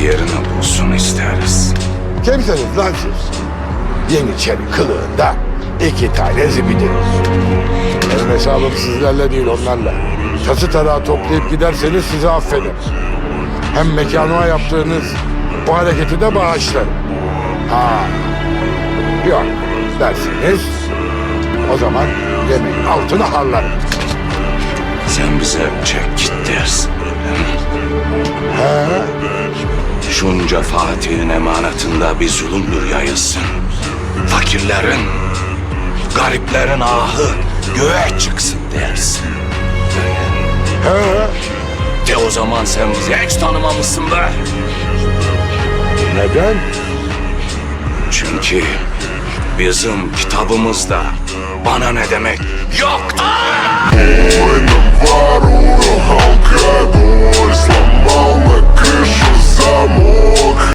yerini bulsun isteriz. Kimsiniz lan siz? Yeniçeri kılığında 2 tane zibidi. Benim hesabım sizlerle değil, onlarla. Tası tarağı toplayıp giderseniz sizi affederim. Hem mekanıma yaptığınız bu hareketi de bağışlarım. Ha, yok derseniz o zaman yemeğin altını harlarım. Sen bize çek git dersin. He? Şunca Fatih'in emanetinde bir zulümdür yayılsın. Fakirlerin, gariplerin ahı göğe çıksın dersin. He? De o zaman sen bizi hiç tanımamışsın be. Neden? Çünkü bizim kitabımızda bana ne demek yoktur. Ой, на пару, халка, дой, сломал на крышу.